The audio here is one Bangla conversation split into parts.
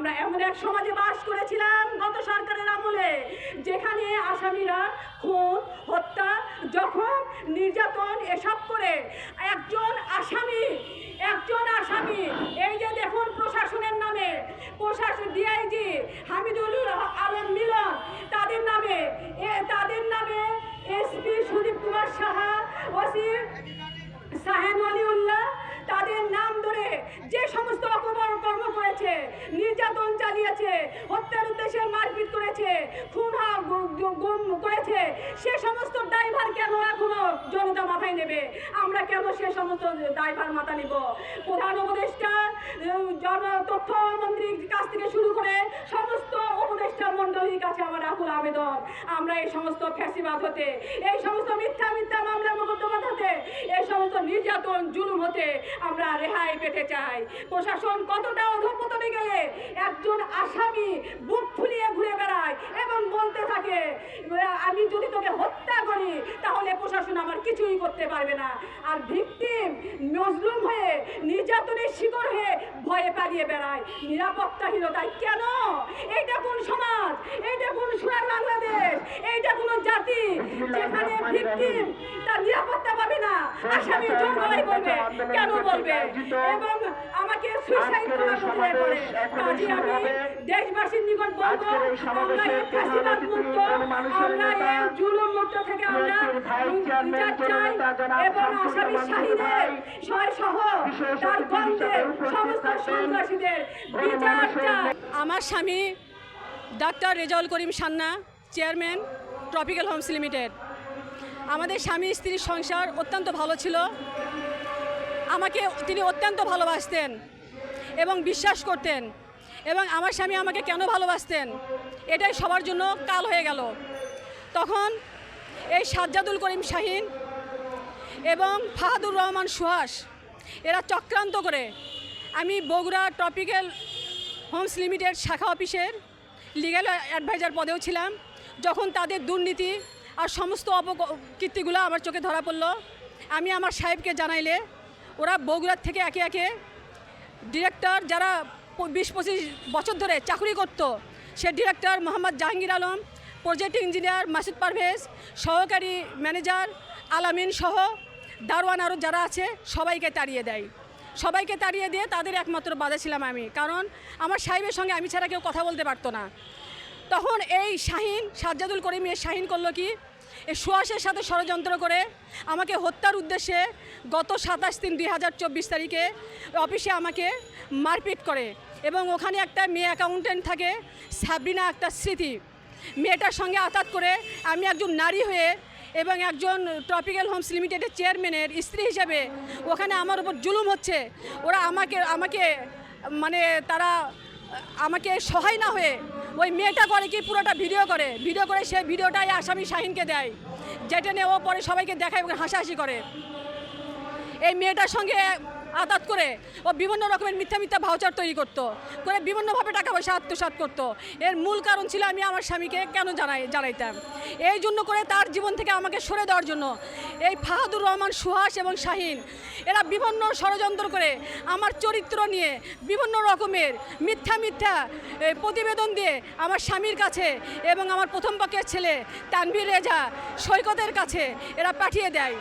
আমরা এমন এক সমাজে বাস করেছিলাম গত সরকারের আমলে, যেখানে আসামিরা খুন, হত্যা, জখম, নির্যাতন এসব করে একজন আসামি এই যে দেখুন প্রশাসনের নামে, প্রশাসন ডিআইজি হামিদুল আলম মিলন, তাদের নামে এসপি সুদীপ কুমার সাহা, ওসি শাহেন ওলিউল্লাহ, তাদের নাম ধরে যে সমস্ত অপকর্ম করেছে, নির্যাতন চালিয়েছে, হত্যার উদ্দেশ্যে মারপিট করেছে, খুন গুম করেছে, সে সমস্ত ড্রাইভার কেন এখনো জনতা মাথায় নেবে? আমরা কেন সে সমস্ত ড্রাইভার মাথা নিব? প্রধান উপদেষ্টা, তথ্য মন্ত্রীর কাছ থেকে শুরু করে সমস্ত উপদেষ্টা মন্ডলীর কাছে আমার আকুল আবেদন, আমরা এই সমস্ত ফ্যাসিবাদ হতে, এই সমস্ত মিথ্যা মামলা মোকদ্দমা হতে, এই সমস্ত নির্যাতন জুলুম হতে আমরা রেহাই পেতে চাই। প্রশাসন কতটা অধঃপতনে গেলে একজন আসামি বুক ফুলিয়ে ঘুরে বেড়ায় এবং বলতে থাকে, আমি যদি তোকে হত্যা করি তাহলে প্রশাসন আমার কিছুই করতে পারবে না। আর ভিকটিম মজলুম হয়ে, নির্যাতনের শিকার হয়ে ভয়ে পালিয়ে বেড়ায় নিরাপত্তাহীনতায়। কেন? এইটা কোন সমাজ? এইটা কোন সোনার বাংলাদেশ? এইটা কোন জাতি যেখানে ভিকটিম তার নিরাপত্তা পাবে না? আসামি জোর গলায় বলবে, কেন বলবে? এবং আমাকে সুইসাইড করার কথা বলে। কাজে আমি দেশবাসীর নিকট বলবো, আমরা এই ফ্যাসিবাদ মুক্ত, আমরা এই জুলুম মুক্ত থেকে আমরা বিচার চাই এবং আসামি শাহিদের সহ তার গন্ধের সমস্ত সন্ত্রাসীদের বিচার চাই। আমার স্বামী doctor Rezaul Karim সান্না, chairman tropical Holmes limited. আমাদের স্বামী স্ত্রীর সংসার অত্যন্ত ভালো ছিল। আমাকে তিনি অত্যন্ত ভালোবাসতেন এবং বিশ্বাস করতেন, এবং আমার স্বামী আমাকে কেন ভালোবাসতেন এটাই সবার জন্য কাল হয়ে গেল। তখন এই সাজ্জাদুল করিম শাহিন এবং ফাহাদুর রহমান সুহাস এরা চক্রান্ত করে, আমি বগুড়া ট্রপিক্যাল হোমস লিমিটেড শাখা অফিসের লিগ্যাল অ্যাডভাইজার পদেও ছিলাম, যখন তাদের দুর্নীতি আর সমস্ত অপকীর্তিগুলো আমার চোখে ধরা পড়লো, আমি আমার সাহেবকে জানাইলে ওরা বগুড়ার থেকে একে একে ডিরেক্টর, যারা 20-25 বছর ধরে চাকরি করত, সে director Mohammad Jahangir Alam, project engineer Masud Parvez, সহকারী ম্যানেজার আলামিন সহ দারোয়ান আরও যারা আছে সবাইকে তাড়িয়ে দেয়। সবাইকে তাড়িয়ে দিয়ে তাদের একমাত্র বাধা ছিলাম আমি, কারণ আমার সাহেবের সঙ্গে আমি ছাড়া কেউ কথা বলতে পারতো না। তখন এই শাহিন, সাজ্জাদুল করিম শাহিন করলো কি, এই সুহাসের সাথে ষড়যন্ত্র করে আমাকে হত্যার উদ্দেশ্যে গত 27/3/2024 তারিখে অফিসে আমাকে মারপিট করে, এবং ওখানে একটা মেয়ে অ্যাকাউন্টেন্ট থাকে সাবরিনা একটা স্মৃতি, মেয়েটার সঙ্গে আঘাত করে আমি একজন নারী হয়ে এবং একজন ট্রপিক্যাল হোমস লিমিটেডের চেয়ারম্যানের স্ত্রী হিসেবে ওখানে আমার উপর জুলুম হচ্ছে। ওরা আমাকে মানে তারা আমাকে সহায় না হয়ে ওই মেয়েটা করে কি, পুরোটা ভিডিও করে সেই ভিডিওটাই আসামি শাহিনকে দেয়, যেটা নিয়ে ও পরে সবাইকে দেখায় এবং হাসাহাসি করে। এই মেয়েটার সঙ্গে আঘাত করে ও বিভিন্ন রকমের মিথ্যা ভাউচার তৈরি করতো, করে বিভিন্নভাবে টাকা পয়সা আত্মসাৎ করতো। এর মূল কারণ ছিল আমি আমার স্বামীকে কেন জানাইতাম, এই জন্য করে তার জীবন থেকে আমাকে সরে দেওয়ার জন্য এই ফাহাদুর রহমান সুহাস এবং শাহিন এরা বিভিন্ন ষড়যন্ত্র করে আমার চরিত্র নিয়ে বিভিন্ন রকমের মিথ্যা প্রতিবেদন দিয়ে আমার স্বামীর কাছে এবং আমার প্রথম পক্ষের ছেলে তানভীর রেজা সৈকতের কাছে এরা পাঠিয়ে দেয়।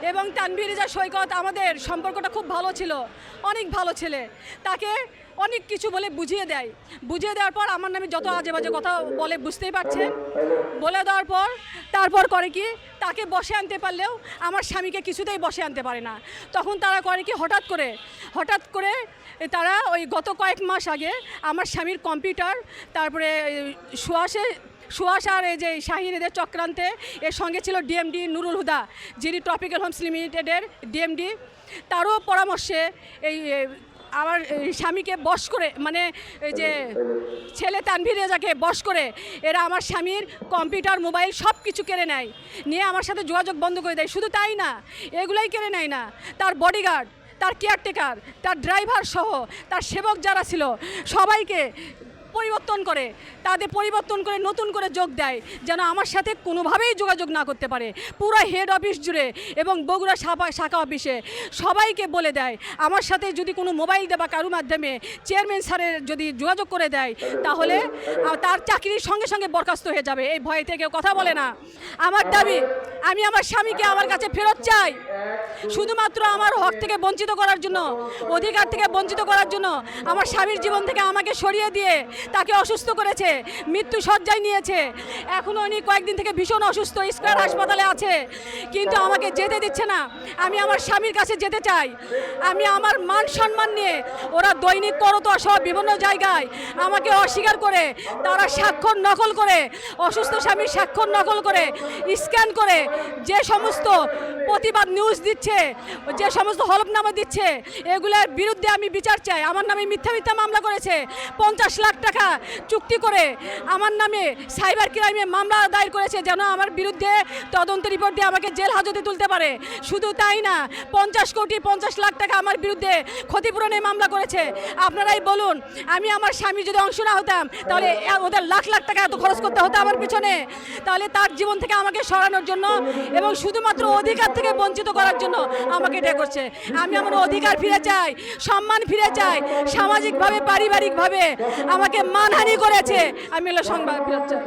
এবং তানভীর রেজা সৈকত আমাদের সম্পর্কটা খুব ভালো ছিল, অনেক ভালো ছেলে, তাকে অনেক কিছু বলে বুঝিয়ে দেওয়ার পর আমার নামে যত আজে বাজে কথা বলে বুঝতেই পারছেন, বলে দেওয়ার পর তারপর করে কি, তাকে বসে আনতে পারলেও আমার স্বামীকে কিছুতেই বসে আনতে পারে না। তখন তারা করে কি, হঠাৎ করে তারা ওই গত কয়েক মাস আগে আমার স্বামীর কম্পিউটার, তারপরে সুহাস আর এই যে শাহিন এদের চক্রান্তে এর সঙ্গে ছিল ডিএমডি নুরুল হুদা, যিনি ট্রপিক্যাল হোমস লিমিটেডের ডিএমডি, তারও পরামর্শে এই আমার স্বামীকে বশ করে, মানে এই যে ছেলে তানভীর রেজাকে বশ করে এরা আমার স্বামীর কম্পিউটার, মোবাইল সব কিছু কেড়ে নেয়, নিয়ে আমার সাথে যোগাযোগ বন্ধ করে দেয়। শুধু তাই না, এগুলাই কেড়ে নেয় না, তার বডিগার্ড, তার কেয়ারটেকার, তার ড্রাইভার সহ তার সেবক যারা ছিল সবাইকে পরিবর্তন করে, তাদের পরিবর্তন করে নতুন করে যোগ দেয়, যেন আমার সাথে কোনোভাবেই যোগাযোগ না করতে পারে। পুরো হেড অফিস জুড়ে এবং বগুড়া শাখা অফিসে সবাইকে বলে দেয়, আমার সাথে যদি কোনো মোবাইল দেয় বা কারোর মাধ্যমে চেয়ারম্যান স্যারের যদি যোগাযোগ করে দেয়, তাহলে তার চাকরির সঙ্গে সঙ্গে বরখাস্ত হয়ে যাবে। এই ভয়েতে কেউ কথা বলে না। আমার দাবি, আমি আমার স্বামীকে আমার কাছে ফেরত চাই। শুধুমাত্র আমার হক থেকে বঞ্চিত করার জন্য, অধিকার থেকে বঞ্চিত করার জন্য আমার স্বামীর জীবন থেকে আমাকে সরিয়ে দিয়ে তাকে অসুস্থ করেছে, মৃত্যু শয্যায় নিয়েছে। এখনও উনি কয়েকদিন থেকে ভীষণ অসুস্থ, স্কয়ার হাসপাতালে আছে, কিন্তু আমাকে যেতে দিচ্ছে না। আমি আমার স্বামীর কাছে যেতে চাই। আমি আমার মান সম্মান নিয়ে, ওরা দৈনিক করতোয়া সহ বিভিন্ন জায়গায় আমাকে অস্বীকার করে, তারা স্বাক্ষর নকল করে, অসুস্থ স্বামীর স্বাক্ষর নকল করে, স্ক্যান করে যে সমস্ত প্রতিবাদ নিউজ দিচ্ছে, যে সমস্ত হলফনামা দিচ্ছে, এগুলোর বিরুদ্ধে আমি বিচার চাই। আমার নামে মিথ্যা মামলা করেছে, 50 লাখ টাকা চুক্তি করে আমার নামে সাইবার ক্রাইমে মামলা দায়ের করেছে, যেন আমার বিরুদ্ধে তদন্ত রিপোর্ট দিয়ে আমাকে জেল হাজতে তুলতে পারে। শুধু তাই না, 50 লাখ টাকা আমার বিরুদ্ধে ক্ষতিপূরণে মামলা করেছে। আপনারাই বলুন, আমি আমার স্বামী যদি অংশ না হতাম, তাহলে ওদের লাখ টাকা এত খরচ করতে হতো আমার পিছনে। তাহলে তার জীবন থেকে আমাকে সরানোর জন্য এবং শুধুমাত্র অধিকার থেকে বঞ্চিত করার জন্য আমাকে এটা করছে। আমি আমার অধিকার ফিরে চাই, সম্মান ফিরে চাই। সামাজিকভাবে, পারিবারিকভাবে আমাকে মানহানি করেছে, আমি সংবাদ ফিরে চাই।